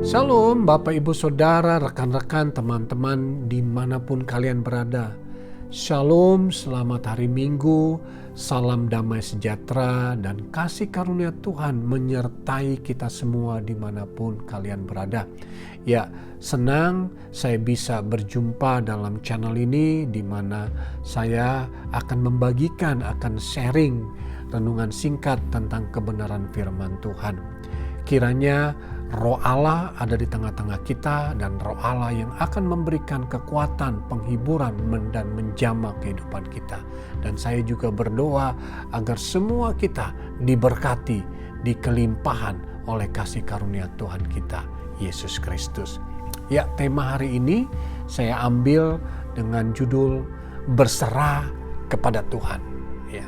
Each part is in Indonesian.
Shalom Bapak Ibu Saudara, rekan-rekan, teman-teman dimanapun kalian berada. Shalom, selamat hari Minggu, salam damai sejahtera dan kasih karunia Tuhan menyertai kita semua dimanapun kalian berada. Ya, senang saya bisa berjumpa dalam channel ini di mana saya akan membagikan, akan sharing renungan singkat tentang kebenaran firman Tuhan. Kiranya Roh Allah ada di tengah-tengah kita dan Roh Allah yang akan memberikan kekuatan, penghiburan dan menjamah kehidupan kita. Dan saya juga berdoa agar semua kita diberkati, dikelimpahan oleh kasih karunia Tuhan kita, Yesus Kristus. Ya, tema hari ini saya ambil dengan judul berserah kepada Tuhan. Ya.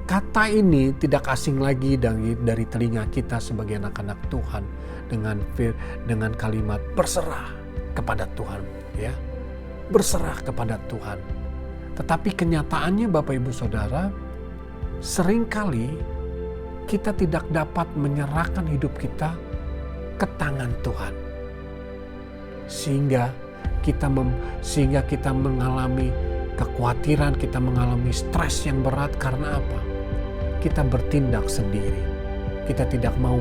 Kata ini tidak asing lagi dari telinga kita sebagai anak-anak Tuhan dengan kalimat berserah kepada Tuhan, ya. Berserah kepada Tuhan. Tetapi kenyataannya Bapak Ibu Saudara, seringkali kita tidak dapat menyerahkan hidup kita ke tangan Tuhan. Sehingga kita mengalami kekhawatiran, kita mengalami stres yang berat karena apa? Kita bertindak sendiri. Kita tidak mau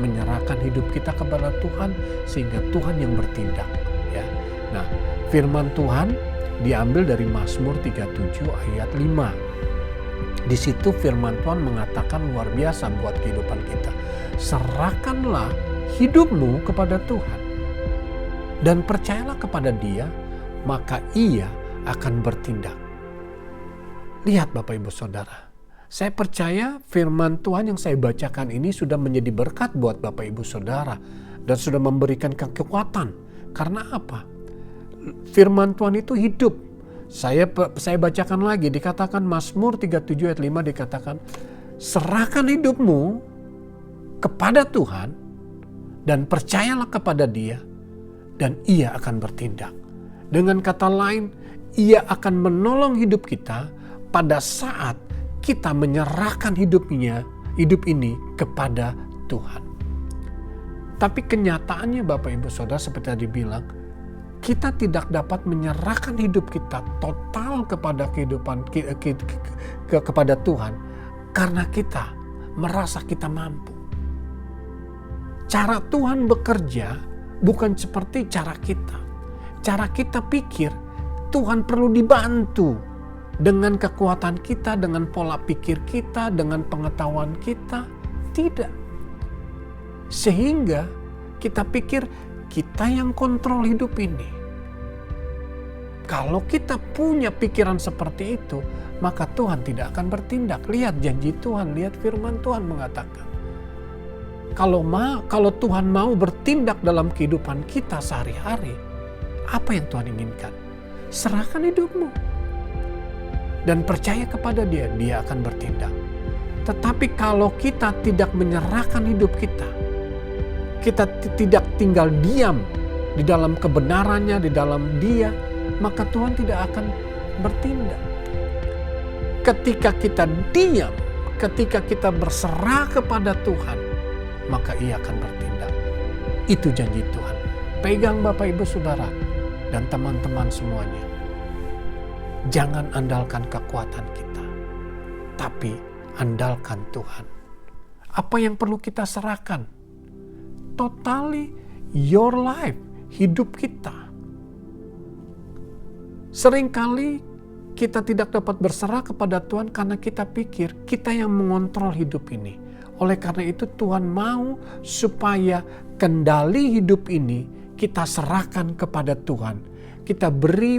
menyerahkan hidup kita kepada Tuhan sehingga Tuhan yang bertindak. Ya. Nah, firman Tuhan diambil dari Mazmur 37 ayat 5. Di situ firman Tuhan mengatakan luar biasa buat kehidupan kita. Serahkanlah hidupmu kepada Tuhan dan percayalah kepada Dia, maka Ia akan bertindak. Lihat Bapak Ibu Saudara. Saya percaya firman Tuhan yang saya bacakan ini sudah menjadi berkat buat Bapak Ibu Saudara dan sudah memberikan kekuatan. Karena apa? Firman Tuhan itu hidup. Saya bacakan lagi, dikatakan Mazmur 37 ayat 5 dikatakan, serahkan hidupmu kepada Tuhan dan percayalah kepada Dia dan Ia akan bertindak. Dengan kata lain, Ia akan menolong hidup kita pada saat kita menyerahkan hidup ini kepada Tuhan. Tapi kenyataannya Bapak Ibu Saudara seperti tadi bilang, kita tidak dapat menyerahkan hidup kita total kepada kepada Tuhan karena kita merasa kita mampu. Cara Tuhan bekerja bukan seperti cara kita. Cara kita pikir Tuhan perlu dibantu. Dengan kekuatan kita, dengan pola pikir kita, dengan pengetahuan kita, tidak. Sehingga kita pikir kita yang kontrol hidup ini. Kalau kita punya pikiran seperti itu, maka Tuhan tidak akan bertindak. Lihat janji Tuhan, lihat firman Tuhan mengatakan. Kalau Tuhan mau bertindak dalam kehidupan kita sehari-hari, apa yang Tuhan inginkan? Serahkan hidupmu. Dan percaya kepada Dia, Dia akan bertindak. Tetapi kalau kita tidak menyerahkan hidup kita tidak tinggal diam di dalam kebenarannya, di dalam Dia, maka Tuhan tidak akan bertindak. Ketika kita diam, ketika kita berserah kepada Tuhan, maka Ia akan bertindak. Itu janji Tuhan. Pegang Bapak Ibu Saudara dan teman-teman semuanya. Jangan andalkan kekuatan kita, tapi andalkan Tuhan. Apa yang perlu kita serahkan? Totally your life, hidup kita. Seringkali kita tidak dapat berserah kepada Tuhan karena kita pikir kita yang mengontrol hidup ini. Oleh karena itu Tuhan mau supaya kendali hidup ini kita serahkan kepada Tuhan. Kita beri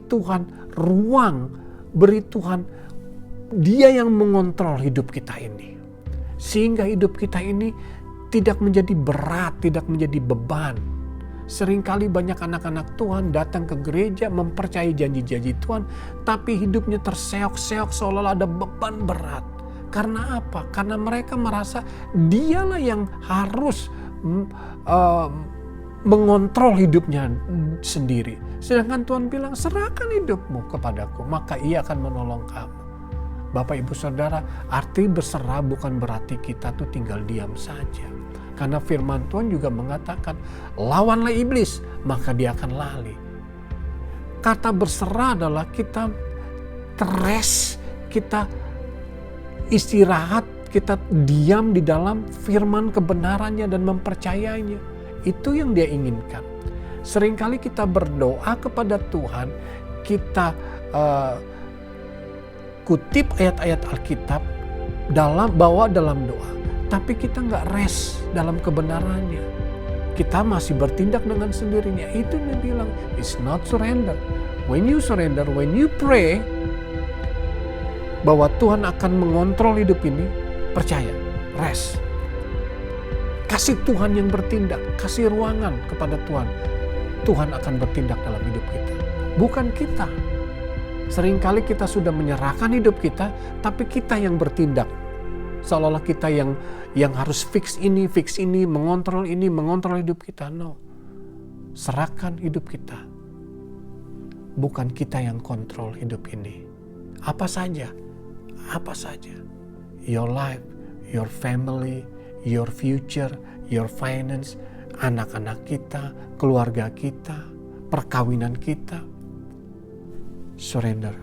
Tuhan ruang, beri Tuhan Dia yang mengontrol hidup kita ini. Sehingga hidup kita ini tidak menjadi berat, tidak menjadi beban. Seringkali banyak anak-anak Tuhan datang ke gereja mempercayai janji-janji Tuhan, tapi hidupnya terseok-seok seolah ada beban berat. Karena apa? Karena mereka merasa dialah yang harus mengontrol hidupnya sendiri. Sedangkan Tuhan bilang, serahkan hidupmu kepadaku, maka Ia akan menolong kamu. Bapak Ibu Saudara, arti berserah bukan berarti kita tuh tinggal diam saja. Karena firman Tuhan juga mengatakan, lawanlah iblis, maka dia akan lari. Kata berserah adalah kita rest, kita istirahat, kita diam di dalam firman kebenarannya dan mempercayainya. Itu yang dia inginkan. Seringkali kita berdoa kepada Tuhan, kita kutip ayat-ayat Alkitab, bawa dalam doa. Tapi kita nggak rest dalam kebenarannya. Kita masih bertindak dengan sendirinya. Itu dia bilang, it's not surrender. When you surrender, when you pray, bahwa Tuhan akan mengontrol hidup ini, percaya, rest. Kasih Tuhan yang bertindak, kasih ruangan kepada Tuhan. Tuhan akan bertindak dalam hidup kita. Bukan kita. Seringkali kita sudah menyerahkan hidup kita, tapi kita yang bertindak. Seolah-olah kita yang harus fix ini, mengontrol ini, mengontrol hidup kita. No. Serahkan hidup kita. Bukan kita yang kontrol hidup ini. Apa saja. Your life, your family, your future, your finance, anak-anak kita, keluarga kita, perkawinan kita. Surrender.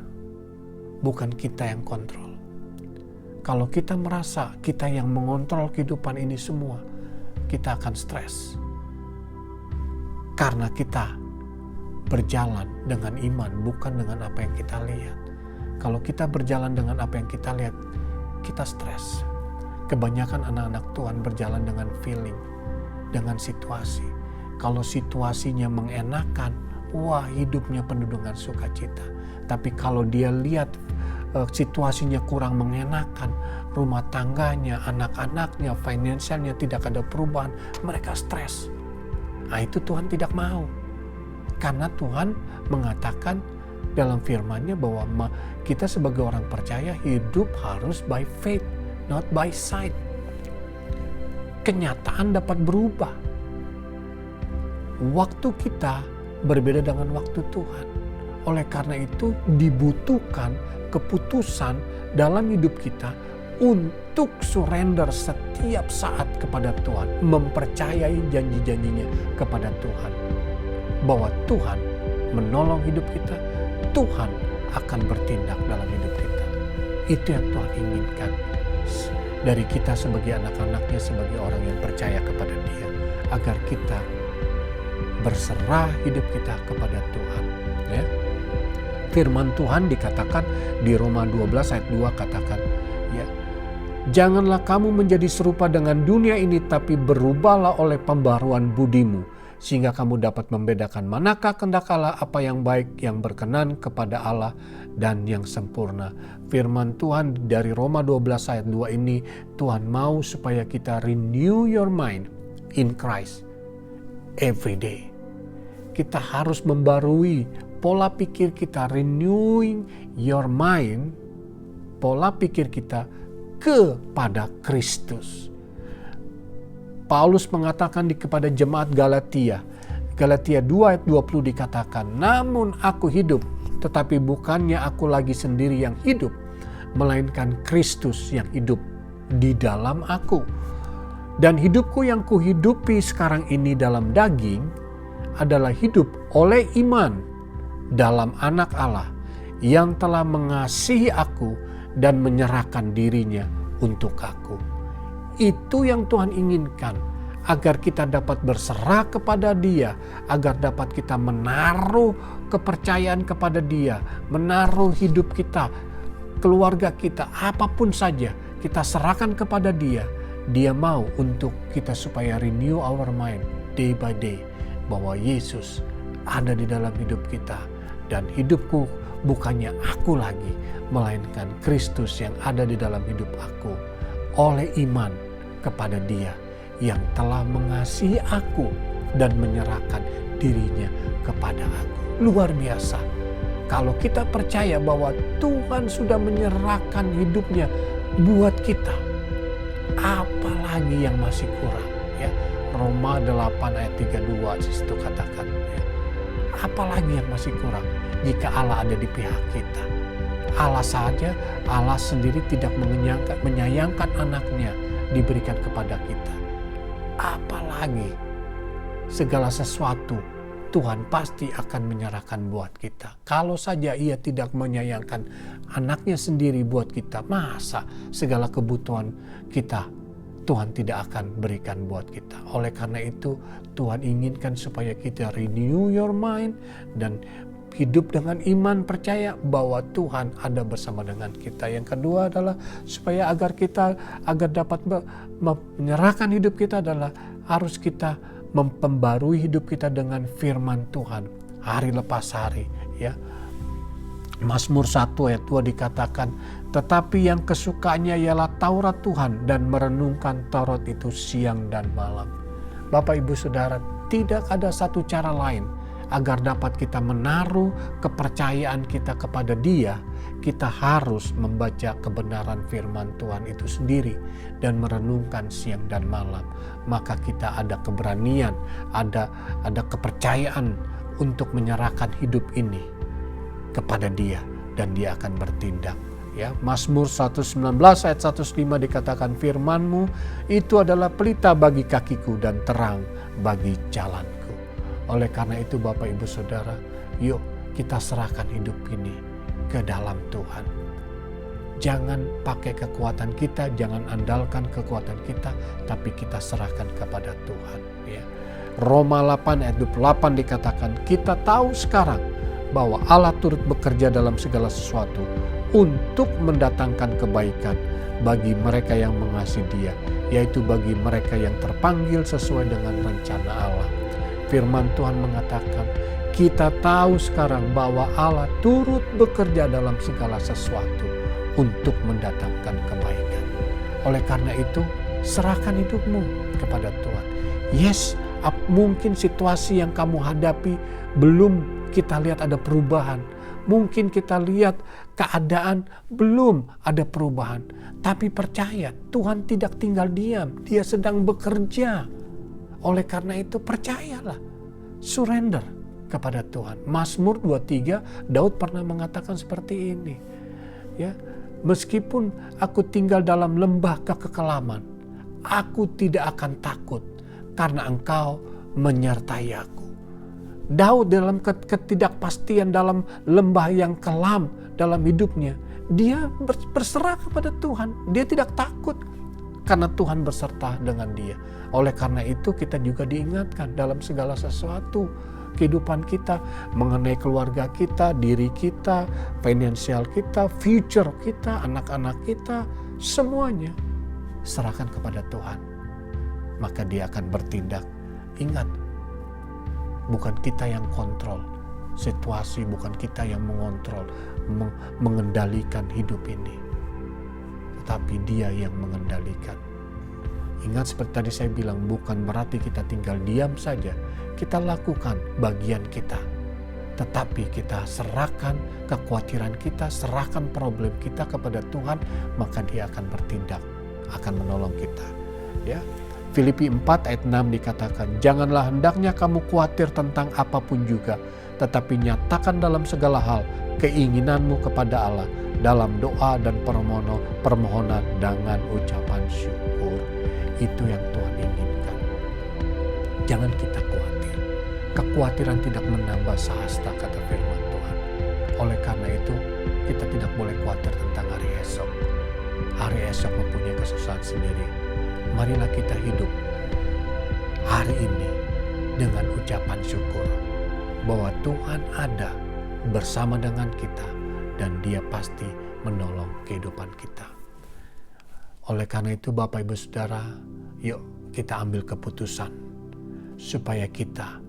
Bukan kita yang kontrol. Kalau kita merasa kita yang mengontrol kehidupan ini semua, kita akan stres. Karena kita berjalan dengan iman, bukan dengan apa yang kita lihat. Kalau kita berjalan dengan apa yang kita lihat, kita stres. Kebanyakan anak-anak Tuhan berjalan dengan feeling, dengan situasi. Kalau situasinya mengenakan, wah hidupnya penuh dengan sukacita. Tapi kalau dia lihat situasinya kurang mengenakan, rumah tangganya, anak-anaknya, finansialnya tidak ada perubahan, mereka stres. Nah itu Tuhan tidak mau. Karena Tuhan mengatakan dalam firman-Nya bahwa kita sebagai orang percaya hidup harus by faith, not by sight. Kenyataan dapat berubah. Waktu kita berbeda dengan waktu Tuhan. Oleh karena itu dibutuhkan keputusan dalam hidup kita untuk surrender setiap saat kepada Tuhan. Mempercayai janji-janjinya kepada Tuhan. Bahwa Tuhan menolong hidup kita, Tuhan akan bertindak dalam hidup kita. Itu yang Tuhan inginkan dari kita sebagai anak-anaknya, sebagai orang yang percaya kepada Dia. Agar kita berserah hidup kita kepada Tuhan. Ya. Firman Tuhan dikatakan di Roma 12 ayat 2 katakan, ya, janganlah kamu menjadi serupa dengan dunia ini, tapi berubahlah oleh pembaruan budimu, sehingga kamu dapat membedakan manakah kehendak Allah, apa yang baik, yang berkenan kepada Allah, dan yang sempurna. Firman Tuhan dari Roma 12 ayat 2 ini, Tuhan mau supaya kita renew your mind in Christ every day. Kita harus membarui pola pikir kita, renewing your mind, pola pikir kita kepada Kristus. Paulus mengatakan kepada jemaat Galatia 2 ayat 20 dikatakan, namun aku hidup, tetapi bukannya aku lagi sendiri yang hidup, melainkan Kristus yang hidup di dalam aku. Dan hidupku yang kuhidupi sekarang ini dalam daging adalah hidup oleh iman dalam Anak Allah yang telah mengasihi aku dan menyerahkan dirinya untuk aku. Itu yang Tuhan inginkan, agar kita dapat berserah kepada Dia, agar dapat kita menaruh kepercayaan kepada Dia, menaruh hidup kita, keluarga kita, apapun saja kita serahkan kepada Dia. Dia mau untuk kita supaya renew our mind day by day, bahwa Yesus ada di dalam hidup kita, dan hidupku bukannya aku lagi, melainkan Kristus yang ada di dalam hidup aku oleh iman kepada Dia yang telah mengasihi aku dan menyerahkan dirinya kepada aku. Luar biasa. Kalau kita percaya bahwa Tuhan sudah menyerahkan hidupnya buat kita, apalagi yang masih kurang, ya. Roma 8 ayat 32 di situ katakan, ya. Apalagi yang masih kurang jika Allah ada di pihak kita. Allah sendiri tidak menyayangkan anaknya diberikan kepada kita. apalagi segala sesuatu Tuhan pasti akan menyerahkan buat kita. Kalau saja Ia tidak menyayangkan anaknya sendiri buat kita, masa segala kebutuhan kita Tuhan tidak akan berikan buat kita. Oleh karena itu Tuhan inginkan supaya kita renew your mind dan hidup dengan iman, percaya bahwa Tuhan ada bersama dengan kita. Yang kedua adalah supaya agar dapat menyerahkan hidup kita adalah harus kita memperbarui hidup kita dengan firman Tuhan hari lepas hari, ya. Mazmur 1 ayat 2 dikatakan, tetapi yang kesukaannya ialah Taurat Tuhan dan merenungkan Taurat itu siang dan malam. Bapak Ibu Saudara, tidak ada satu cara lain agar dapat kita menaruh kepercayaan kita kepada Dia. Kita harus membaca kebenaran firman Tuhan itu sendiri dan merenungkan siang dan malam. Maka kita ada keberanian, ada kepercayaan untuk menyerahkan hidup ini kepada Dia dan Dia akan bertindak. Ya, Mazmur 119 ayat 105 dikatakan, firman-Mu itu adalah pelita bagi kakiku dan terang bagi jalanku. Oleh karena itu Bapak Ibu Saudara, yuk kita serahkan hidup ini ke dalam Tuhan. Jangan pakai kekuatan kita, jangan andalkan kekuatan kita, tapi kita serahkan kepada Tuhan. Ya. Roma 8 ayat 28 dikatakan, kita tahu sekarang bahwa Allah turut bekerja dalam segala sesuatu untuk mendatangkan kebaikan bagi mereka yang mengasihi Dia, yaitu bagi mereka yang terpanggil sesuai dengan rencana Allah. Firman Tuhan mengatakan, kita tahu sekarang bahwa Allah turut bekerja dalam segala sesuatu untuk mendatangkan kebaikan. Oleh karena itu, serahkan hidupmu kepada Tuhan. Yes, mungkin situasi yang kamu hadapi belum kita lihat ada perubahan. Mungkin kita lihat keadaan belum ada perubahan. Tapi percaya, Tuhan tidak tinggal diam. Dia sedang bekerja. Oleh karena itu percayalah. Surrender kepada Tuhan. Mazmur 23, Daud pernah mengatakan seperti ini. Ya, meskipun aku tinggal dalam lembah kekelaman, aku tidak akan takut karena Engkau menyertai aku. Daud dalam ketidakpastian, dalam lembah yang kelam dalam hidupnya, dia berserah kepada Tuhan. Dia tidak takut karena Tuhan berserta dengan dia. Oleh karena itu kita juga diingatkan dalam segala sesuatu kehidupan kita, mengenai keluarga kita, diri kita, finansial kita, future kita, anak-anak kita, semuanya serahkan kepada Tuhan. Maka Dia akan bertindak. Ingat, bukan kita yang kontrol situasi, bukan kita yang mengontrol, mengendalikan hidup ini, tetapi Dia yang mengendalikan. Ingat seperti tadi saya bilang, bukan berarti kita tinggal diam saja. Kita lakukan bagian kita. Tetapi kita serahkan kekhawatiran kita, serahkan problem kita kepada Tuhan, maka Dia akan bertindak, akan menolong kita. Ya. Filipi 4 ayat 6 dikatakan, janganlah hendaknya kamu khawatir tentang apapun juga, tetapi nyatakan dalam segala hal keinginanmu kepada Allah dalam doa dan permohonan dengan ucapan syukur. Itu yang Tuhan inginkan. Jangan kita khawatir. Kekhawatiran tidak menambah sahasta, kata firman Tuhan. Oleh karena itu, kita tidak boleh khawatir tentang hari esok. Hari esok mempunyai kesusahan sendiri. Marilah kita hidup hari ini dengan ucapan syukur bahwa Tuhan ada bersama dengan kita dan Dia pasti menolong kehidupan kita. Oleh karena itu Bapak Ibu Saudara, yuk kita ambil keputusan supaya kita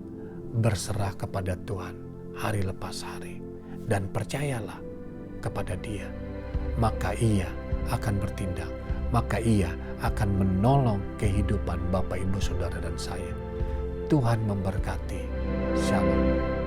berserah kepada Tuhan hari lepas hari. Dan percayalah kepada Dia, maka Ia akan bertindak, maka Ia akan menolong kehidupan Bapak Ibu Saudara dan saya. Tuhan memberkati. Shalom.